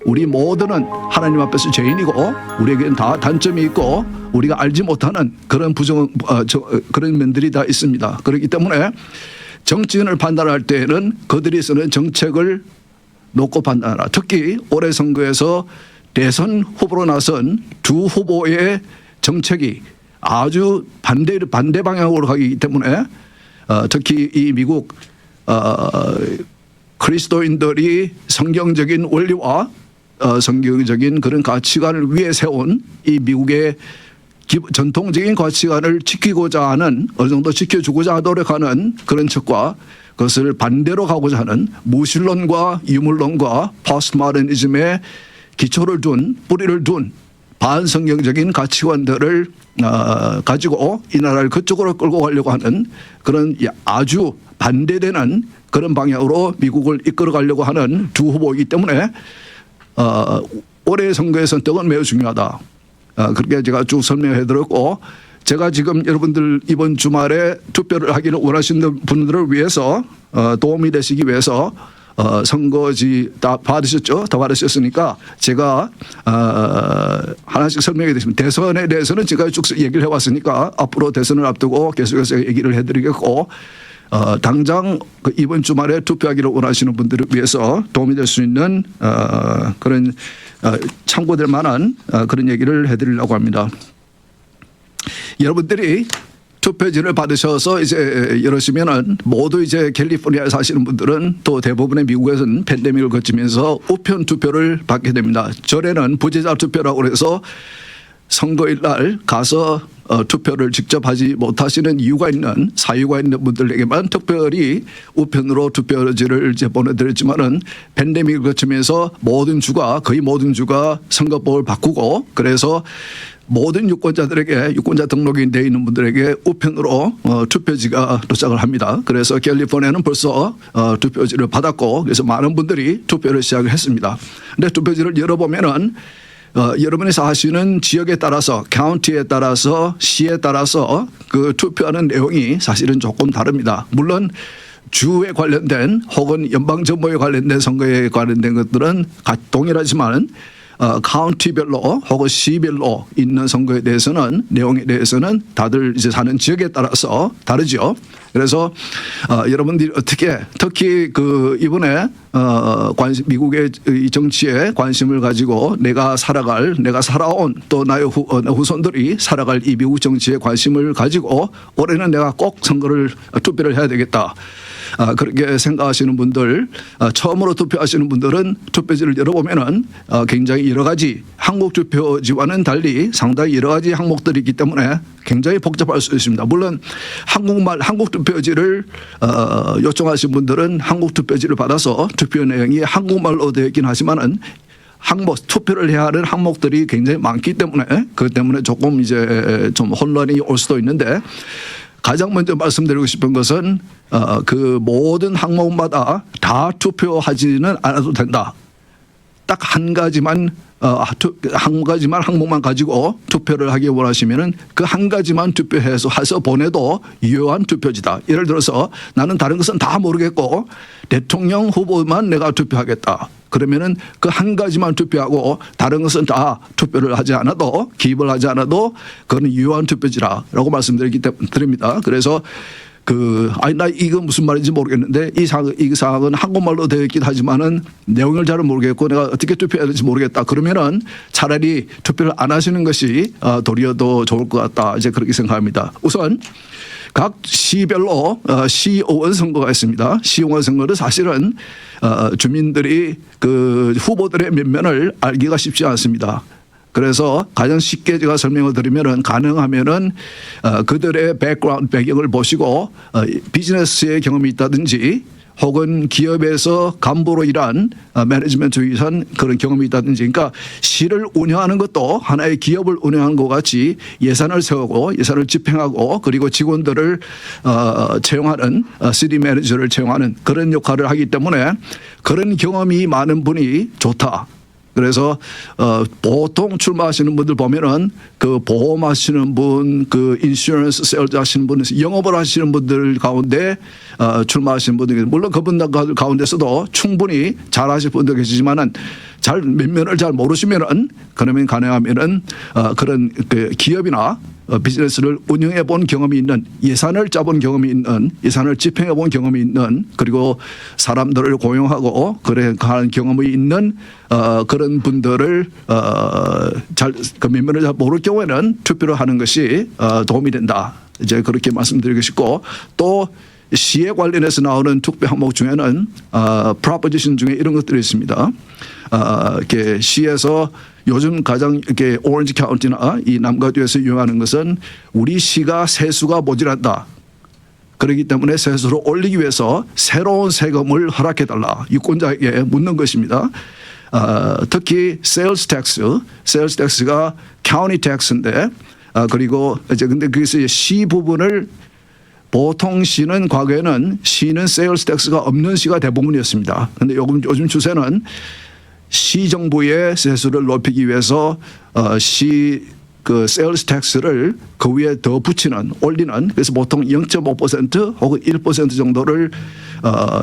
우리 모두는 하나님 앞에서 죄인이고 우리에게는 다 단점이 있고 우리가 알지 못하는 그런 그런 면들이 다 있습니다. 그렇기 때문에 정치인을 판단할 때에는 그들이 쓰는 정책을 놓고 판단하라. 특히 올해 선거에서 대선 후보로 나선 두 후보의 정책이 아주 반대 방향으로 가기 때문에 특히 이 미국 그리스도인들이 성경적인 원리와 성경적인 그런 가치관을 위에 세운 이 미국의 전통적인 가치관을 지키고자 하는 어느 정도 지켜주고자 노력하는 그런 측과 그것을 반대로 가고자 하는 무신론과 유물론과 포스트모더니즘의 기초를 둔 뿌리를 둔 반성경적인 가치관들을 가지고 이 나라를 그쪽으로 끌고 가려고 하는 그런 아주 반대되는 그런 방향으로 미국을 이끌어 가려고 하는 두 후보이기 때문에 올해 선거의 선택은 매우 중요하다. 그렇게 제가 쭉 설명해 드렸고 제가 지금 여러분들 이번 주말에 투표를 하기를 원하시는 분들을 위해서 도움이 되시기 위해서 선거지 다 받으셨죠? 다 받으셨으니까 제가 하나씩 설명해 드리겠습니다. 대선에 대해서는 제가 쭉 얘기를 해왔으니까 앞으로 대선을 앞두고 계속해서 얘기를 해드리겠고 당장 이번 주말에 투표하기를 원하시는 분들을 위해서 도움이 될 수 있는 그런 참고될 만한 그런 얘기를 해드리려고 합니다. 여러분들이 투표지를 받으셔서 이제 이러시면은 모두 이제 캘리포니아에 사시는 분들은 또 대부분의 미국에서는 팬데믹을 거치면서 우편 투표를 받게 됩니다. 전에는 부재자 투표라고 해서 선거일 날 가서 투표를 직접 하지 못하시는 이유가 있는 사유가 있는 분들에게만 특별히 우편으로 투표지를 이제 보내드렸지만은 팬데믹을 거치면서 거의 모든 주가 선거법을 바꾸고 그래서 모든 유권자들에게 유권자 등록이 되어 있는 분들에게 우편으로 투표지가 도착을 합니다. 그래서 캘리포니아는 벌써 투표지를 받았고 그래서 많은 분들이 투표를 시작을 했습니다. 근데 투표지를 열어보면은 여러분이 사시는 지역에 따라서 카운티에 따라서 시에 따라서 그 투표하는 내용이 사실은 조금 다릅니다. 물론 주에 관련된 혹은 연방정부에 관련된 선거에 관련된 것들은 동일하지만 카운티별로 혹은 시별로 있는 선거에 대해서는 내용에 대해서는 다들 이제 사는 지역에 따라서 다르죠. 그래서 여러분들이 어떻게 특히 그 이번에 미국의 정치에 관심을 가지고 내가 살아온 또 나의 후손들이 살아갈 이 미국 정치에 관심을 가지고 올해는 내가 꼭 투표를 해야 되겠다. 그렇게 생각하시는 분들 처음으로 투표하시는 분들은 투표지를 열어보면은 굉장히 여러 가지 한국 투표지와는 달리 상당히 여러 가지 항목들이 있기 때문에 굉장히 복잡할 수 있습니다. 물론 한국 투표지를 요청하신 분들은 한국 투표지를 받아서 투표 내용이 한국말로 되어 있긴 하지만은 투표를 해야 하는 항목들이 굉장히 많기 때문에 그것 때문에 조금 이제 좀 혼란이 올 수도 있는데 가장 먼저 말씀드리고 싶은 것은 그 모든 항목마다 다 투표하지는 않아도 된다. 딱 한 가지만 항목만 가지고 투표를 하기 원하시면은 그 한 가지만 투표해서 보내도 유효한 투표지다. 예를 들어서 나는 다른 것은 다 모르겠고 대통령 후보만 내가 투표하겠다. 그러면은 그 한 가지만 투표하고 다른 것은 다 투표를 하지 않아도 기입을 하지 않아도 그건 유효한 투표지라고 말씀드립니다. 그래서 나 이거 무슨 말인지 모르겠는데 이 사항은 한국말로 되어 있긴 하지만은 내용을 잘 모르겠고 내가 어떻게 투표해야 될지 모르겠다. 그러면은 차라리 투표를 안 하시는 것이 도리어 더 좋을 것 같다. 이제 그렇게 생각합니다. 우선 각 시별로 시의원 선거가 있습니다. 시의원 선거는 사실은 주민들이 그 후보들의 면면을 알기가 쉽지 않습니다. 그래서 가장 쉽게 제가 설명을 드리면은 가능하면은 그들의 배경을 보시고 비즈니스의 경험이 있다든지 혹은 기업에서 간부로 일한 매니지먼트 위한 그런 경험이 있다든지 그러니까 시를 운영하는 것도 하나의 기업을 운영하는 것 같이 예산을 세우고 예산을 집행하고 그리고 직원들을 채용하는 시티 매니저를 채용하는 그런 역할을 하기 때문에 그런 경험이 많은 분이 좋다. 그래서 보통 출마하시는 분들 보면은 그 보험하시는 분, 그 인슈런스 세일즈 하시는 분, 영업을 하시는 분들 가운데 출마하시는 분들 물론 그분들 가운데서도 충분히 잘하실 분들 계시지만은 잘 면면을 잘 모르시면은 그러면 가능하면은 그런 그 기업이나 비즈니스를 운영해 본 경험이 있는, 예산을 짜본 경험이 있는, 예산을 집행해 본 경험이 있는, 그리고 사람들을 고용하고 그래 하는 경험이 있는 그런 분들을 잘 그 면면을 잘 모를 경우에는 투표를 하는 것이 도움이 된다. 이제 그렇게 말씀드리고 싶고, 또 시에 관련해서 나오는 투표 항목 중에는 프로포지션 중에 이런 것들이 있습니다. 이렇게 시에서 요즘 가장 이렇게 오렌지 카운티나 이 남가주에서 유행하는 것은 우리 시가 세수가 모자란다. 그렇기 때문에 세수를 올리기 위해서 새로운 세금을 허락해달라. 유권자에게 묻는 것입니다. 특히 sales tax가 county tax인데, 그리고 이제 근데 그래서 시 부분을 보통 시는 과거에는 시는 sales tax가 없는 시가 대부분이었습니다. 그런데 요즘 추세는 시 정부의 세수를 높이기 위해서 시 그 sales tax를 그 위에 더 붙이는, 올리는, 그래서 보통 0.5% 혹은 1% 정도를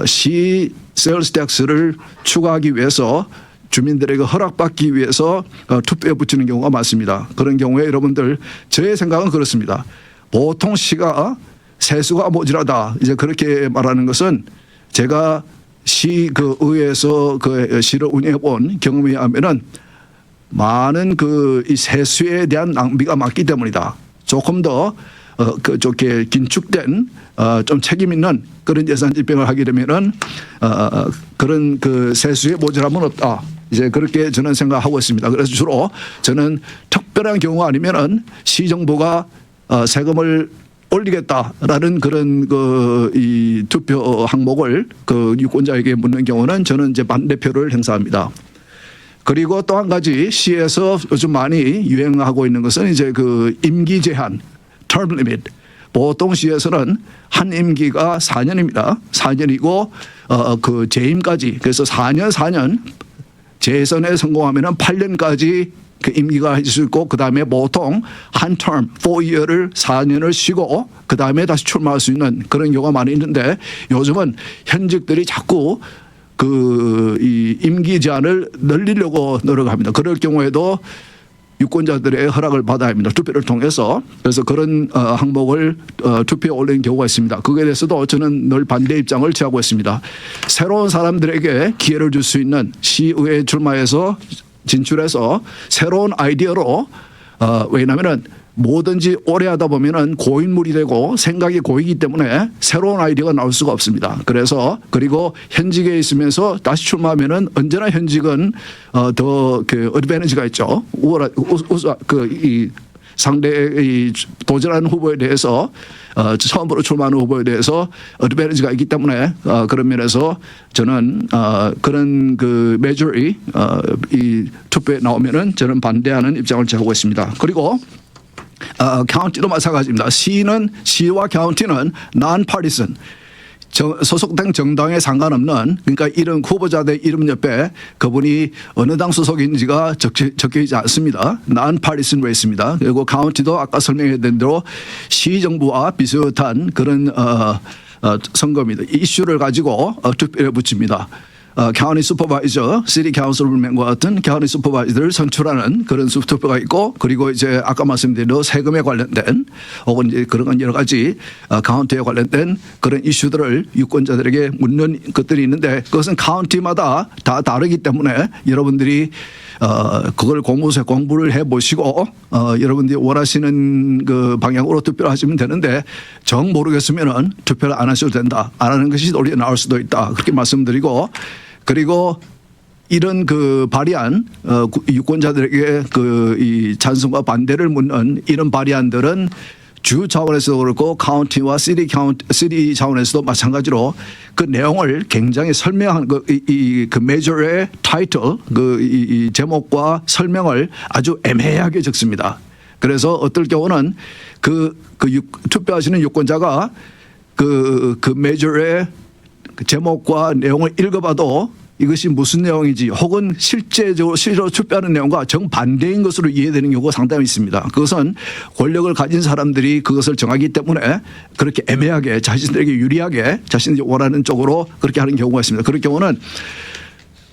시 sales tax를 추가하기 위해서 주민들에게 허락받기 위해서 투표에 붙이는 경우가 많습니다. 그런 경우에 여러분들, 저의 생각은 그렇습니다. 보통 시가 세수가 모자라다, 이제 그렇게 말하는 것은 제가 시 그 의회에서 그 시를 운영해 본 경험에 의하면은 많은 그 이 세수에 대한 낭비가 많기 때문이다. 조금 더 그렇게 긴축된 좀 책임 있는 그런 예산 집행을 하게 되면은 그런 그 세수의 모자람은 없다. 이제 그렇게 저는 생각하고 있습니다. 그래서 주로 저는 특별한 경우가 아니면은 시 정부가 세금을 올리겠다라는 그런 이 투표 항목을 그 유권자에게 묻는 경우는 저는 이제 반대표를 행사합니다. 그리고 또 한 가지 시에서 요즘 많이 유행하고 있는 것은 이제 그 임기 제한, term limit. 보통 시에서는 한 임기가 4년입니다. 4년이고 그 재임까지, 그래서 4년 재선에 성공하면은 8년까지 그 임기가 있을 수 있고, 그 다음에 보통 한 term, 4year를 4년을 쉬고 그 다음에 다시 출마할 수 있는 그런 경우가 많이 있는데, 요즘은 현직들이 자꾸 이 임기 제한을 늘리려고 노력합니다. 그럴 경우에도 유권자들의 허락을 받아야 합니다. 투표를 통해서. 그래서 그런 항목을 투표에 올리는 경우가 있습니다. 그거에 대해서도 저는 늘 반대 입장을 취하고 있습니다. 새로운 사람들에게 기회를 줄 수 있는, 시의회 출마해서 진출해서 새로운 아이디어로, 왜냐하면 뭐든지 오래 하다 보면은 고인물이 되고 생각이 고이기 때문에 새로운 아이디어가 나올 수가 없습니다. 그래서 그리고 현직에 있으면서 다시 출마하면은 언제나 현직은 더 그 어드밴티지가 있죠. 이 상대의 도전하는 후보에 대해서 처음으로 출마하는 후보에 대해서 어드밴티지가 있기 때문에 그런 면에서 저는 그런 그 메저리 이 투표에 나오면은 저는 반대하는 입장을 취하고 있습니다. 그리고 카운티도 마찬가지입니다. 시와 카운티는 non-partisan, 소속된 정당에 상관없는, 그러니까 이름 후보자들 이름 옆에 그분이 어느 당 소속인지가 적혀 있지 않습니다. non-partisan race입니다. 그리고 카운티도 아까 설명했던 대로 시 정부와 비슷한 그런 선거입니다. 이슈를 가지고 투표에 붙입니다. county supervisor, city councilman과 같은 county supervisor를 선출하는 그런 투표가 있고, 그리고 이제 아까 말씀드린 대로 세금에 관련된 혹은 이제 그런 여러 가지 카운티에 관련된 그런 이슈들을 유권자들에게 묻는 것들이 있는데, 그것은 카운티마다 다 다르기 때문에 여러분들이 그걸 공부를 해 보시고 여러분들이 원하시는 그 방향으로 투표를 하시면 되는데, 정 모르겠으면은 투표를 안 하셔도 된다. 안 하는 것이 오히려 나올 수도 있다. 그렇게 말씀드리고, 그리고 이런 그 발의안, 유권자들에게 이 찬성과 반대를 묻는 이런 발의안들은 주 차원에서도 그렇고 카운티와 시티 차원에서도 마찬가지로 그 내용을 굉장히 설명한 그 메저의 타이틀, 이 제목과 설명을 아주 애매하게 적습니다. 그래서 어떨 경우는 투표하시는 유권자가 그 메저의 제목과 내용을 읽어봐도 이것이 무슨 내용인지, 혹은 실제로 투표하는 내용과 정반대인 것으로 이해되는 경우가 상당히 있습니다. 그것은 권력을 가진 사람들이 그것을 정하기 때문에 그렇게 애매하게 자신들에게 유리하게 자신들이 원하는 쪽으로 그렇게 하는 경우가 있습니다. 그럴 경우는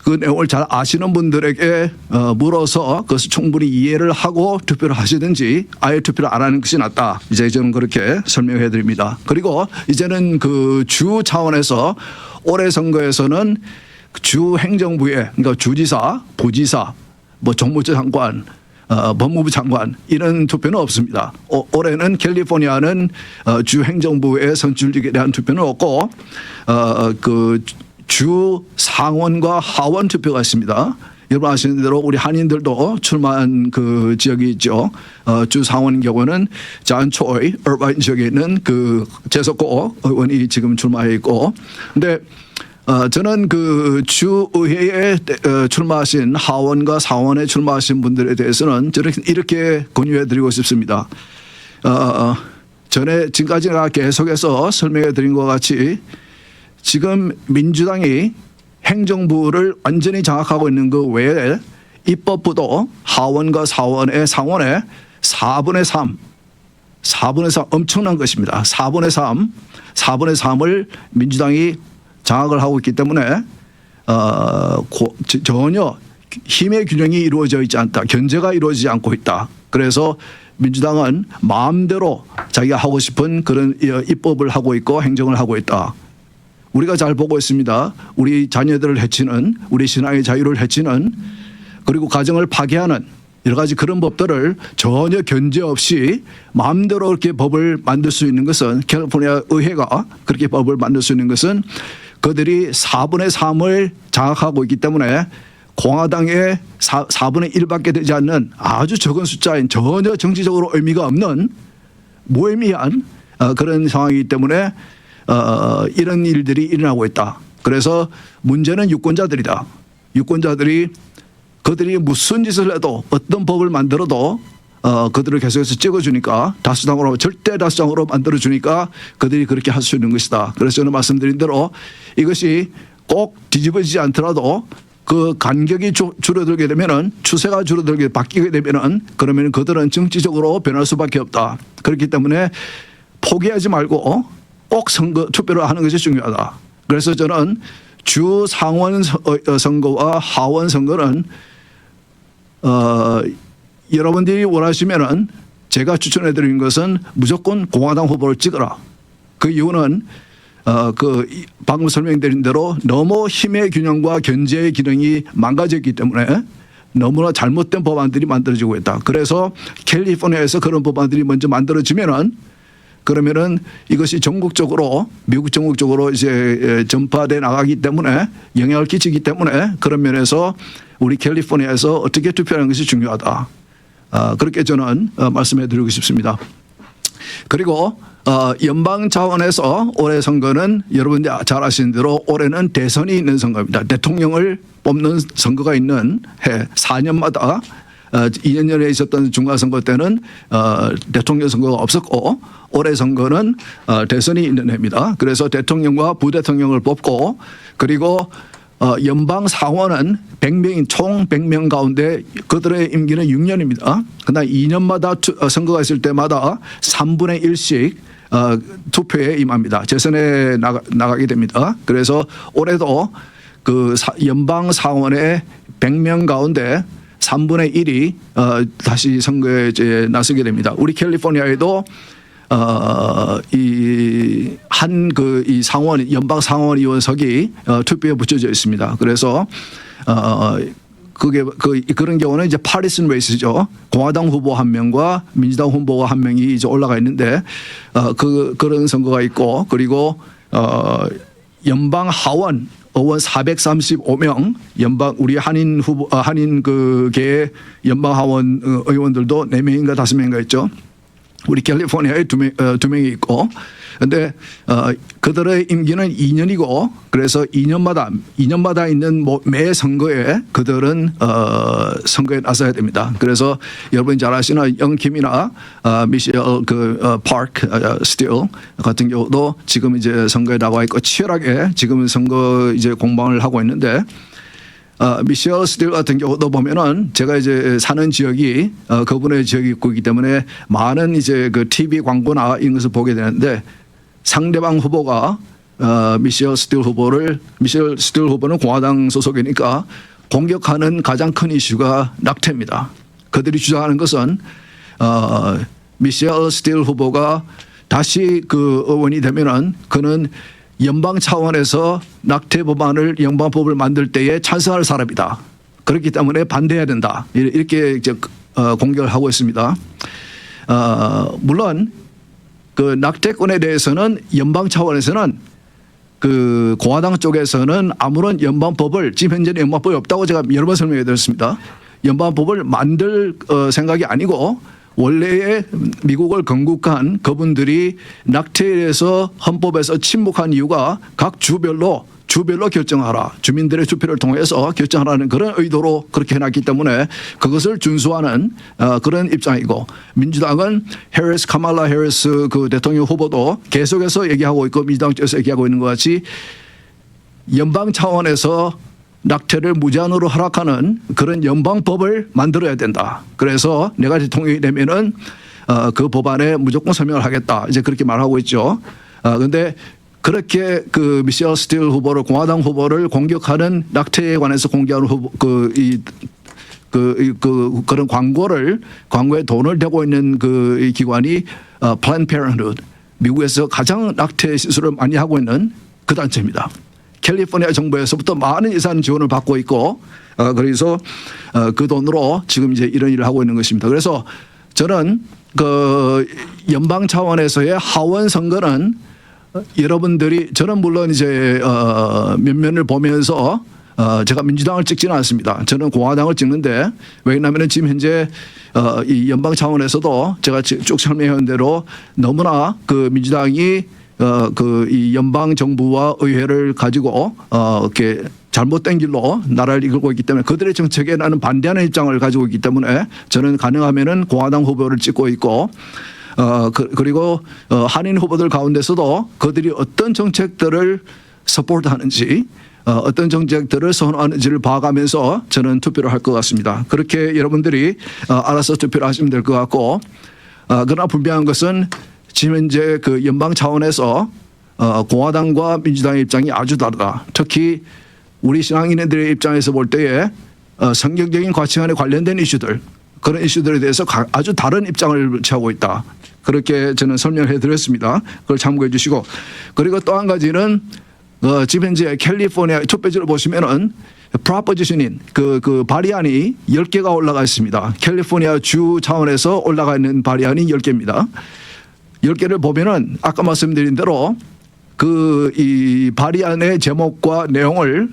그 내용을 잘 아시는 분들에게 물어서 그것을 충분히 이해를 하고 투표를 하시든지 아예 투표를 안 하는 것이 낫다. 이제 저는 그렇게 설명해 드립니다. 그리고 이제는 그 주 차원에서 올해 선거에서는 주 행정부에 그러니까 주지사, 부지사, 뭐 정무처 장관, 법무부 장관 이런 투표는 없습니다. 올해는 캘리포니아는 주 행정부의 선출직에 대한 투표는 없고 그 주 상원과 하원 투표가 있습니다. 여러분 아시는 대로 우리 한인들도 출마한 그 지역이 있죠. 주 상원 경우는 잔 초이, 얼바인 지역에 있는 그 재석고 의원이 지금 출마해 있고, 근데 저는 그 주의회에 출마하신 하원과 상원에 출마하신 분들에 대해서는 저는 이렇게 권유해 드리고 싶습니다. 전에 지금까지 계속해서 설명해 드린 것 같이 지금 민주당이 행정부를 완전히 장악하고 있는 그 외에 입법부도 하원과 상원의 4분의 3 엄청난 것입니다. 4분의 3을 민주당이 장악을 하고 있기 때문에 전혀 힘의 균형이 이루어져 있지 않다. 견제가 이루어지지 않고 있다. 그래서 민주당은 마음대로 자기가 하고 싶은 그런 입법을 하고 있고 행정을 하고 있다. 우리가 잘 보고 있습니다. 우리 자녀들을 해치는, 우리 신앙의 자유를 해치는, 그리고 가정을 파괴하는 여러 가지 그런 법들을 전혀 견제 없이 마음대로 이렇게 법을 만들 수 있는 것은, 캘리포니아 의회가 그렇게 법을 만들 수 있는 것은 그들이 4분의 3을 장악하고 있기 때문에 공화당의 4분의 1밖에 되지 않는 아주 적은 숫자인, 전혀 정치적으로 의미가 없는 무의미한 그런 상황이기 때문에 이런 일들이 일어나고 있다. 그래서 문제는 유권자들이다. 유권자들이 그들이 무슨 짓을 해도 어떤 법을 만들어도 그들을 계속해서 찍어주니까 다수당으로, 절대 다수당으로 만들어주니까 그들이 그렇게 할 수 있는 것이다. 그래서 저는 말씀드린 대로 이것이 꼭 뒤집어지지 않더라도 그 간격이 줄어들게 되면은, 추세가 줄어들게 바뀌게 되면은, 그러면 그들은 정치적으로 변할 수밖에 없다. 그렇기 때문에 포기하지 말고 꼭 투표를 하는 것이 중요하다. 그래서 저는 주 상원 선거와 하원 선거는 여러분들이 원하시면은 제가 추천해 드리는 것은 무조건 공화당 후보를 찍어라. 그 이유는 그 방금 설명드린 대로 너무 힘의 균형과 견제의 기능이 망가졌기 때문에 너무나 잘못된 법안들이 만들어지고 있다. 그래서 캘리포니아에서 그런 법안들이 먼저 만들어지면은, 그러면은 이것이 전국적으로, 미국 전국적으로 이제 전파돼 나가기 때문에, 영향을 끼치기 때문에, 그런 면에서 우리 캘리포니아에서 어떻게 투표하는 것이 중요하다. 그렇게 저는 말씀해 드리고 싶습니다. 그리고 연방 차원에서 올해 선거는 여러분들 잘 아시는 대로 올해는 대선이 있는 선거입니다. 대통령을 뽑는 선거가 있는 해, 4년마다 2년 전에 있었던 중간선거 때는 대통령 선거가 없었고, 올해 선거는 대선이 있는 해입니다. 그래서 대통령과 부대통령을 뽑고, 그리고 연방 상원은 100명인 총 100명 가운데 그들의 임기는 6년입니다. 그러나 2년마다 선거가 있을 때마다 3분의 1씩 투표에 임합니다. 재선에 나가게 됩니다. 그래서 올해도 그 연방 상원의 100명 가운데 3분의 1이 다시 선거에 이제 나서게 됩니다. 우리 캘리포니아에도 이 상원, 연방 상원 의원석이 투표에 붙여져 있습니다. 그래서 그런 경우는 이제 파리슨 레이스죠. 공화당 후보 한 명과 민주당 후보가 한 명이 이제 올라가 있는데 그런 선거가 있고, 그리고 연방 하원 의원 435명, 연방 우리 한인 후보 한인 계 연방 하원 의원들도 4명인가 5명인가 있죠. 우리 캘리포니아에 2명이 있고, 근데 그들의 임기는 2년이고, 그래서 2년마다 있는 매 선거에 그들은 선거에 나서야 됩니다. 그래서 여러분이 잘 아시는 영킴이나 미셸 파크 스틸 같은 경우도 지금 이제 선거에 나와 있고 치열하게 지금 선거 이제 공방을 하고 있는데, 미셸 스틸 같은 경우도 보면은 제가 이제 사는 지역이 그분의 지역이 있기 때문에 많은 이제 그 TV 광고나 이런 것을 보게 되는데, 상대방 후보가 미셸 스틸 후보는 공화당 소속이니까 공격하는 가장 큰 이슈가 낙태입니다. 그들이 주장하는 것은 미셸 스틸 후보가 다시 그 의원이 되면은 그는 연방 차원에서 낙태 법안을 연방법을 만들 때에 찬성할 사람이다. 그렇기 때문에 반대해야 된다. 이렇게 이제 공격을 하고 있습니다. 물론 그 낙태권에 대해서는 연방 차원에서는 그 공화당 쪽에서는 아무런 연방법을 지금 현재는 연방법이 없다고 제가 여러 번 설명해 드렸습니다. 연방법을 만들 생각이 아니고 원래의 미국을 건국한 그분들이 낙태에 대해서 헌법에서 침묵한 이유가 각 주별로 결정하라. 주민들의 투표를 통해서 결정하라는 그런 의도로 그렇게 해놨기 때문에 그것을 준수하는 그런 입장이고, 민주당은 카말라 해리스 그 대통령 후보도 계속해서 얘기하고 있고 민주당 쪽에서 얘기하고 있는 것 같이 연방 차원에서 낙태를 무제한으로 허락하는 그런 연방법을 만들어야 된다. 그래서 내가 대통령이 되면은 그 법안에 무조건 서명을 하겠다. 이제 그렇게 말하고 있죠. 그런데 그렇게 그 미셸 스틸 후보를 공화당 후보를 공격하는 낙태에 관해서 공개하는 후보 그런 광고에 돈을 대고 있는 그 기관이 Planned Parenthood, 미국에서 가장 낙태 시술을 많이 하고 있는 그 단체입니다. 캘리포니아 정부에서부터 많은 예산 지원을 받고 있고, 그래서 그 돈으로 지금 이제 이런 일을 하고 있는 것입니다. 그래서 저는 그 연방 차원에서의 하원 선거는 여러분들이, 저는 물론 이제 면면을 보면서 제가 민주당을 찍지는 않습니다. 저는 공화당을 찍는데, 왜냐하면 지금 현재 이 연방 차원에서도 제가 쭉 설명한 대로 너무나 그 민주당이 이 연방 정부와 의회를 가지고 이렇게 잘못된 길로 나라를 이끌고 있기 때문에 그들의 정책에 나는 반대하는 입장을 가지고 있기 때문에 저는 가능하면은 공화당 후보를 찍고 있고, 그리고 한인 후보들 가운데서도 그들이 어떤 정책들을 서포트하는지, 어떤 정책들을 선호하는지를 봐가면서 저는 투표를 할 것 같습니다. 그렇게 여러분들이 알아서 투표를 하시면 될 것 같고, 그러나 분명한 것은 지금 현재 그 연방 차원에서 공화당과 민주당의 입장이 아주 다르다. 특히 우리 신앙인들의 입장에서 볼 때에 성경적인 가치관에 관련된 이슈들, 그런 이슈들에 대해서 아주 다른 입장을 취하고 있다. 그렇게 저는 설명해 드렸습니다. 그걸 참고해 주시고, 그리고 또 한 가지는 지금 현재 캘리포니아 첫 페이지를 보시면은 프로포지션인 그 발의안이 10개가 올라가 있습니다. 캘리포니아 주 차원에서 올라가 있는 발의안이 10개입니다. 10개를 보면은 아까 말씀드린 대로 이 발의안의 제목과 내용을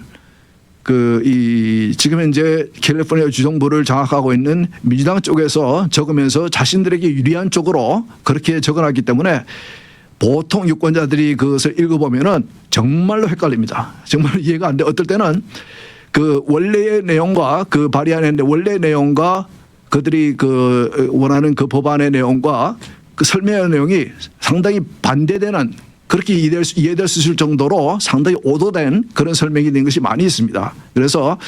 지금 현재 캘리포니아 주정부를 장악하고 있는 민주당 쪽에서 적으면서 자신들에게 유리한 쪽으로 그렇게 적어놨기 때문에 보통 유권자들이 그것을 읽어보면은 정말로 헷갈립니다. 정말 이해가 안 돼. 어떨 때는 그 원래의 내용과 그 발의안의 원래 내용과 그들이 원하는 그 법안의 내용과 그 설명의 내용이 상당히 반대되는, 그렇게 이해될 수 있을 정도로 상당히 오도된 그런 설명이 된 것이 많이 있습니다. 그래서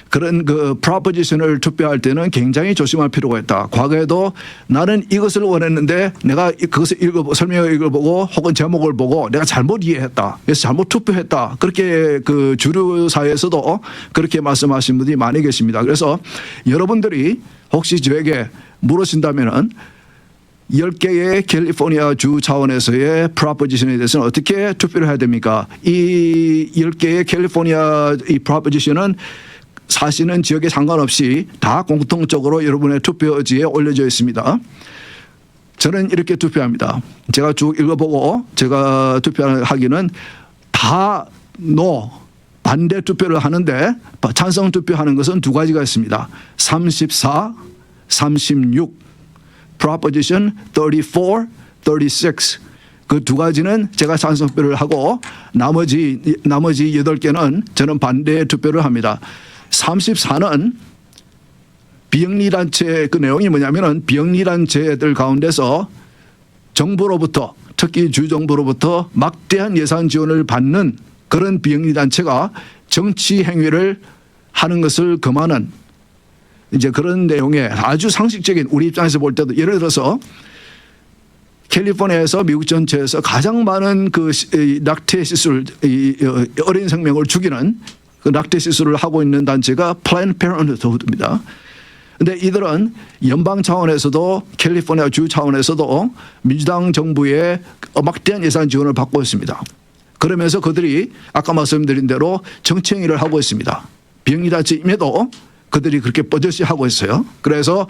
그런 그 프로포지션을 투표할 때는 굉장히 조심할 필요가 있다. 과거에도 나는 이것을 원했는데 내가 그것을 설명을 읽어보고 혹은 제목을 보고 내가 잘못 이해했다. 그래서 잘못 투표했다. 그렇게 그 주류 사회에서도 그렇게 말씀하신 분들이 많이 계십니다. 그래서 여러분들이 혹시 저에게 물으신다면은 10개의 캘리포니아 주 차원에서의 프로포지션에 대해서는 어떻게 투표를 해야 됩니까? 이 10개의 캘리포니아 이 프로포지션은 사시는 지역에 상관없이 다 공통적으로 여러분의 투표지에 올려져 있습니다. 저는 이렇게 투표합니다. 제가 쭉 읽어보고 제가 투표하기는 다 반대 투표를 하는데 찬성 투표하는 것은 두 가지가 있습니다. 34, 36. Proposition 34, 36. 그 두 가지는 제가 찬성 투표를 하고 나머지 8개는 저는 반대 투표를 합니다. 34는 비영리단체, 그 내용이 뭐냐면은 비영리단체들 가운데서 정부로부터, 특히 주정부로부터 막대한 예산 지원을 받는 그런 비영리단체가 정치 행위를 하는 것을 금하는 이제 그런 내용의 아주 상식적인, 우리 입장에서 볼 때도 예를 들어서 캘리포니아에서 미국 전체에서 가장 많은 그 낙태 시술, 어린 생명을 죽이는 그 낙태 시술을 하고 있는 단체가 플랜드 페런트후드입니다. 그런데 이들은 연방 차원에서도 캘리포니아 주 차원에서도 민주당 정부의 막대한 예산 지원을 받고 있습니다. 그러면서 그들이 아까 말씀드린 대로 정치 행위를 하고 있습니다. 비영리단체임에도 그들이 그렇게 뻗어시 하고 있어요. 그래서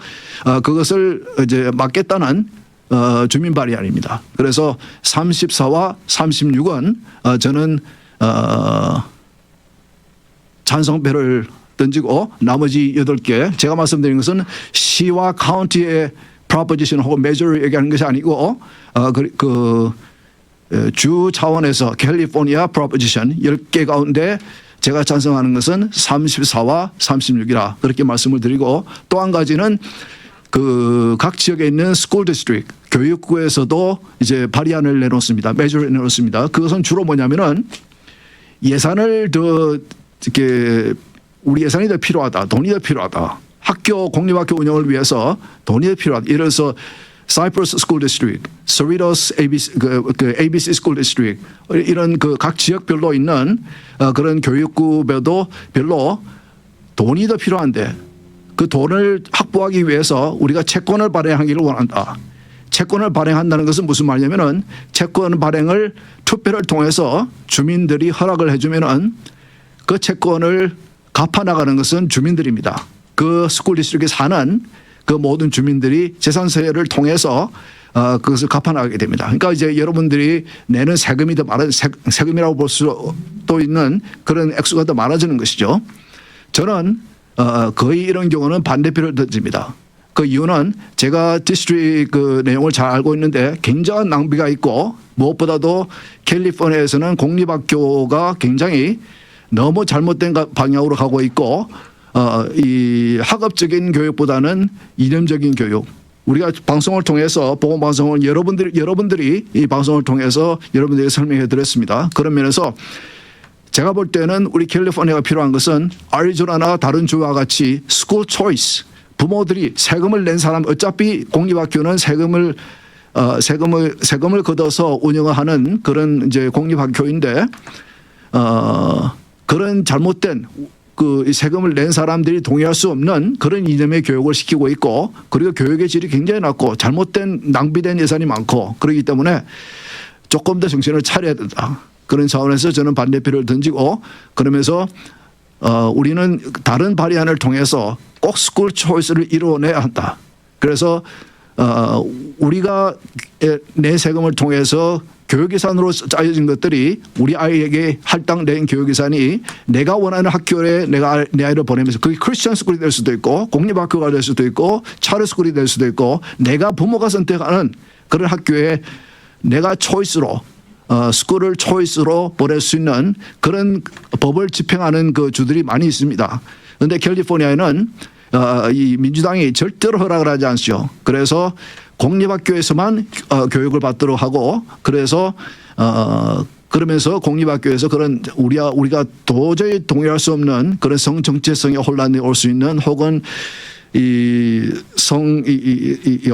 그것을 이제 막겠다는 주민 발의안입니다. 그래서 34와 36은 저는 찬성표를 던지고 나머지 8개 제가 말씀드린 것은 시와 카운티의 프로포지션 혹은 메저를 얘기하는 것이 아니고 주 차원에서 캘리포니아 프로포지션 10개 가운데 제가 찬성하는 것은 34와 36이라 그렇게 말씀을 드리고 또 한 가지는 그 각 지역에 있는 스쿨 디스트릭트 교육구에서도 이제 발의안을 내놓습니다. 메저를 내놓습니다. 그것은 주로 뭐냐면은 예산을 더 이렇게 우리 예산이 더 필요하다. 돈이 더 필요하다. 학교 공립학교 운영을 위해서 돈이 더 필요하다. 예를 들어서 사이프러스 스쿨 디스트릭트, 서리더스 ABC 스쿨 디스트릭트 이런 그 각 지역별로 있는 그런 교육구별도 별로 돈이 더 필요한데 그 돈을 확보하기 위해서 우리가 채권을 발행하기를 원한다. 채권을 발행한다는 것은 무슨 말이냐면은 채권 발행을 투표를 통해서 주민들이 허락을 해주면은 그 채권을 갚아나가는 것은 주민들입니다. 그 스쿨 디스트릭에 사는 그 모든 주민들이 재산세를 통해서 그것을 갚아나가게 됩니다. 그러니까 이제 여러분들이 내는 세금이 더 세금이라고 볼 수도 있는 그런 액수가 더 많아지는 것이죠. 저는 거의 이런 경우는 반대표를 던집니다. 그 이유는 제가 디스트릭 그 내용을 잘 알고 있는데 굉장한 낭비가 있고 무엇보다도 캘리포니아에서는 공립학교가 굉장히 너무 잘못된 방향으로 가고 있고 이 학업적인 교육보다는 이념적인 교육. 우리가 방송을 통해서 보건 방송을 여러분들이 이 방송을 통해서 여러분들에게 설명해 드렸습니다. 그런 면에서 제가 볼 때는 우리 캘리포니아가 필요한 것은 애리조나나 다른 주와 같이 스쿨 초이스. 부모들이 세금을 낸 사람 어차피 공립학교는 세금을 걷어서 운영하는 그런 이제 공립학교인데 그런 잘못된 그 세금을 낸 사람들이 동의할 수 없는 그런 이념의 교육을 시키고 있고 그리고 교육의 질이 굉장히 낮고 잘못된 낭비된 예산이 많고 그렇기 때문에 조금 더 정신을 차려야 된다. 그런 차원에서 저는 반대표를 던지고 그러면서 우리는 다른 발의안을 통해서 꼭 스쿨 초이스를 이루어내야 한다. 그래서 우리가 내 세금을 통해서 교육예산으로 짜여진 것들이 우리 아이에게 할당된 교육예산이 내가 원하는 학교에 내 아이를 보내면서 그게 크리스천 스쿨이 될 수도 있고 공립학교가 될 수도 있고 차르 스쿨이 될 수도 있고 내가 부모가 선택하는 그런 학교에 내가 초이스로 스쿨을 초이스로 보낼 수 있는 그런 법을 집행하는 그 주들이 많이 있습니다. 그런데 캘리포니아에는 이 민주당이 절대로 허락을 하지 않죠. 그래서 공립학교에서만 교육을 받도록 하고 그래서 그러면서 공립학교에서 그런 우리가 도저히 동의할 수 없는 그런 성 정체성의 혼란이 올 수 있는 혹은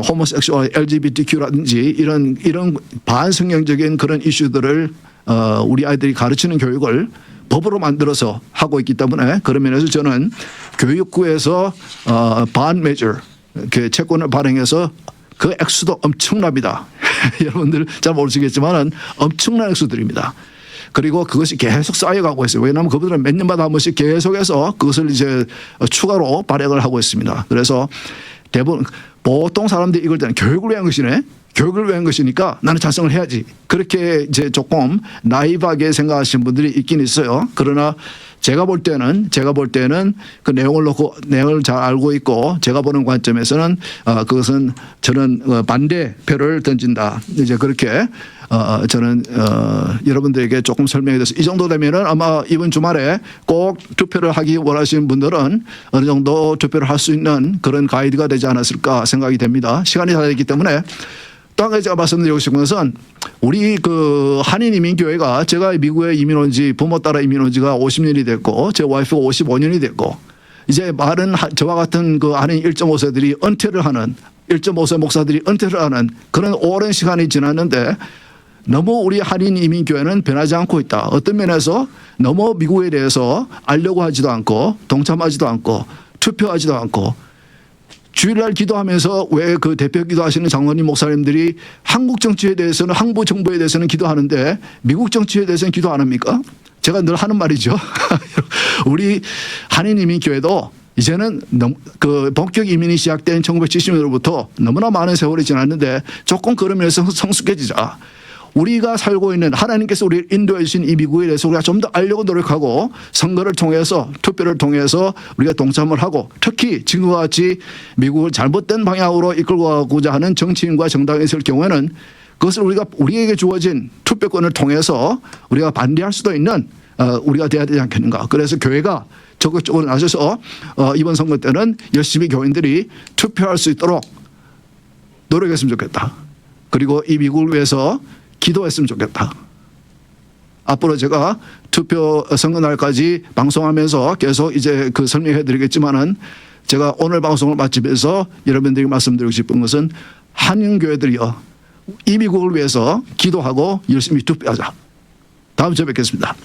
호모섹슈얼 LGBTQ라든지 이런 반성경적인 그런 이슈들을 우리 아이들이 가르치는 교육을 법으로 만들어서 하고 있기 때문에 그런 면에서 저는 교육부에서 bond measure 그 채권을 발행해서 그 액수도 엄청납니다. 여러분들 잘 모르시겠지만은 엄청난 액수들입니다. 그리고 그것이 계속 쌓여가고 있어요. 왜냐하면 그분들은 몇 년마다 한 번씩 계속해서 그것을 이제 추가로 발행을 하고 있습니다. 그래서 대부분 보통 사람들이 이걸 때는 교육을 위한 것이네. 교육을 위한 것이니까 나는 찬성을 해야지. 그렇게 이제 조금 나이브하게 생각하시는 분들이 있긴 있어요. 그러나 제가 볼 때는 그 내용을 잘 알고 있고 제가 보는 관점에서는 그것은 저는 반대표를 던진다. 이제 그렇게 저는 여러분들에게 조금 설명해 드렸습니다. 이 정도 되면은 아마 이번 주말에 꼭 투표를 하기 원하시는 분들은 어느 정도 투표를 할 수 있는 그런 가이드가 되지 않았을까 생각이 됩니다. 시간이 다 됐기 때문에 또 한 가지 제가 말씀드리고 싶은 것은 우리 그 한인 이민교회가 제가 미국에 이민 온 지 부모 따라 이민 온 지가 50년이 됐고 제 와이프가 55년이 됐고 이제 많은 저와 같은 그 한인 1.5세들이 은퇴를 하는 1.5세 목사들이 은퇴를 하는 그런 오랜 시간이 지났는데 너무 우리 한인 이민교회는 변하지 않고 있다. 어떤 면에서 너무 미국에 대해서 알려고 하지도 않고 동참하지도 않고 투표하지도 않고 주일날 기도하면서 왜 그 대표 기도하시는 장로님 목사님들이 한국 정치에 대해서는 한국 정부에 대해서는 기도하는데 미국 정치에 대해서는 기도 안 합니까? 제가 늘 하는 말이죠. 우리 한인 이민교회도 이제는 그 본격 이민이 시작된 1970년으로부터 너무나 많은 세월이 지났는데 조금 그러면서 성숙해지자. 우리가 살고 있는 하나님께서 우리를 인도해 주신 이 미국에 대해서 우리가 좀 더 알려고 노력하고 선거를 통해서 투표를 통해서 우리가 동참을 하고 특히 지금과 같이 미국을 잘못된 방향으로 이끌고 가고자 하는 정치인과 정당이 있을 경우에는 그것을 우리에게 주어진 투표권을 통해서 우리가 반대할 수도 있는 우리가 돼야 되지 않겠는가. 그래서 교회가 적극적으로 나서서 이번 선거 때는 열심히 교인들이 투표할 수 있도록 노력했으면 좋겠다. 그리고 이 미국을 위해서 기도했으면 좋겠다. 앞으로 제가 투표 선거 날까지 방송하면서 계속 이제 그 설명해 드리겠지만은 제가 오늘 방송을 마치면서 여러분들에게 말씀드리고 싶은 것은 한인교회들이요. 이 미국을 위해서 기도하고 열심히 투표하자. 다음 주에 뵙겠습니다.